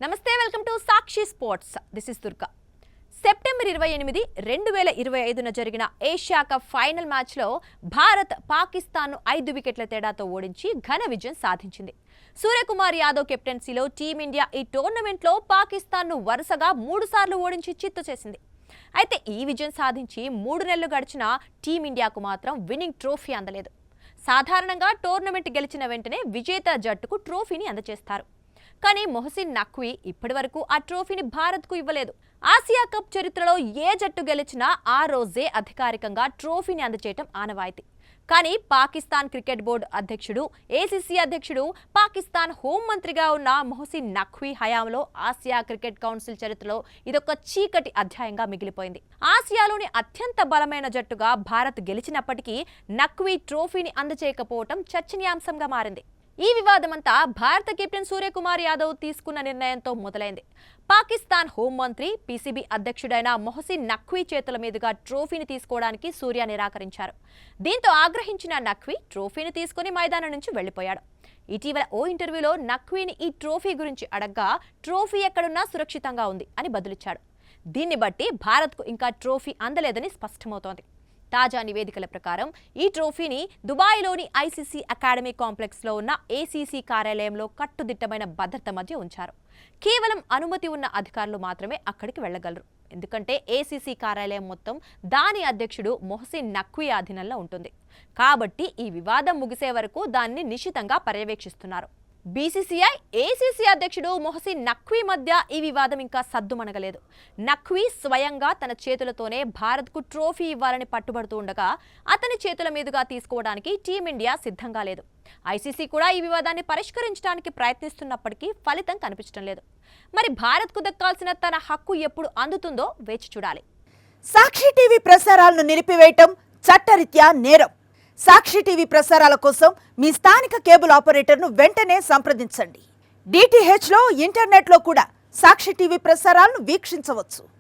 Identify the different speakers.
Speaker 1: నమస్తే welcome to Sakshi sports. This is Durga. September 28, 2025న జరిగిన Asia cup final మ్యాచ్లో భారత్ పాకిస్తాన్ను 5 వికెట్ల తేడాతో ఓడించి ఘన విజయం సాధించింది. సూర్యకుమార్ యాదవ్ కెప్టెన్సీలో టీమిండియా ఈ టోర్నమెంట్లో పాకిస్తాన్ను వరుసగా 3 సార్లు ఓడించి చిత్తు చేసింది. అయితే ఈ విజయం సాధించి 3 నెలలు గడిచిన టీమిండియాకు మాత్రం విన్నింగ్ ట్రోఫీ అందలేదు. సాధారణంగా టోర్నమెంట్ గెలిచిన వెంటనే విజేత జట్టుకు ట్రోఫీని అందజేస్తారు. కానీ మొహసిన్ నఖ్వీ ఇప్పటివరకు ఆ ట్రోఫీని భారత్కు ఇవ్వలేదు. ఆసియా కప్ చరిత్రలో ఏ జట్టు గెలిచినా ఆ రోజే అధికారికంగా ట్రోఫీని అందజేయటం ఆనవాయితీ. కానీ పాకిస్తాన్ క్రికెట్ బోర్డు అధ్యక్షుడు, ఏసీసీ అధ్యక్షుడు, పాకిస్తాన్ హోంమంత్రిగా ఉన్న మొహసిన్ నఖ్వీ హయాంలో ఆసియా క్రికెట్ కౌన్సిల్ చరిత్రలో ఇదొక చీకటి అధ్యాయంగా మిగిలిపోయింది. ఆసియాలోని అత్యంత బలమైన జట్టుగా భారత్ గెలిచినప్పటికీ నఖ్వీ ట్రోఫీని అందజేయకపోవటం చర్చనీయాంశంగా మారింది. ఈ వివాదమంతా భారత కెప్టెన్ సూర్యకుమార్ యాదవ్ తీసుకున్న నిర్ణయంతో మొదలైంది. పాకిస్తాన్ హోంమంత్రి, పీసీబీ అధ్యక్షుడైన మొహసిన్ నఖ్వీ చేతుల మీదుగా ట్రోఫీని తీసుకోవడానికి సూర్య నిరాకరించారు. దీంతో ఆగ్రహించిన నఖ్వీ ట్రోఫీని తీసుకుని మైదానం నుంచి వెళ్లిపోయాడు. ఇటీవల ఓ ఇంటర్వ్యూలో నఖ్వీని ఈ ట్రోఫీ గురించి అడగ్గా ట్రోఫీ ఎక్కడున్నా సురక్షితంగా ఉంది అని బదులిచ్చాడు. దీన్ని బట్టి భారత్కు ఇంకా ట్రోఫీ అందలేదని స్పష్టమవుతోంది. తాజా నివేదికల ప్రకారం ఈ ట్రోఫీని దుబాయ్లోని ఐసీసీ అకాడమీ కాంప్లెక్స్లో ఉన్న ఏసీసీ కార్యాలయంలో కట్టుదిట్టమైన భద్రత మధ్య ఉంచారు. కేవలం అనుమతి ఉన్న అధికారులు మాత్రమే అక్కడికి వెళ్లగలరు. ఎందుకంటే ఏసీసీ కార్యాలయం మొత్తం దాని అధ్యక్షుడు మొహసిన్ నఖ్వీ అధీనంలో ఉంటుంది. కాబట్టి ఈ వివాదం ముగిసే వరకు దాన్ని నిశితంగా పర్యవేక్షిస్తున్నారు. బీసీసీఐ, ఏసీసీ అధ్యక్షుడు మొహసిన్ నఖ్వీ మధ్య ఈ వివాదం ఇంకా సద్దుమణగలేదు. నఖ్వీ స్వయంగా తన చేతులతోనే భారత్కు ట్రోఫీ ఇవ్వాలని పట్టుబడుతూ ఉండగా అతని చేతుల మీదుగా తీసుకోవడానికి టీమిండియా సిద్ధంగా లేదు. ఐసీసీ కూడా ఈ వివాదాన్ని పరిష్కరించడానికి ప్రయత్నిస్తున్నప్పటికీ ఫలితం కనిపించడం లేదు. మరి భారత్కు దక్కాల్సిన తన హక్కు ఎప్పుడు అందుతుందో వేచి చూడాలి.
Speaker 2: సాక్షి టీవీ ప్రసారాలను నిలిపివేయటం చట్టరీత్యా నేరం. సాక్షి టీవీ ప్రసారాల కోసం మీ స్థానిక కేబుల్ ఆపరేటర్ను వెంటనే సంప్రదించండి. DTHలో, ఇంటర్నెట్లో కూడా సాక్షి టీవీ ప్రసారాలను వీక్షించవచ్చు.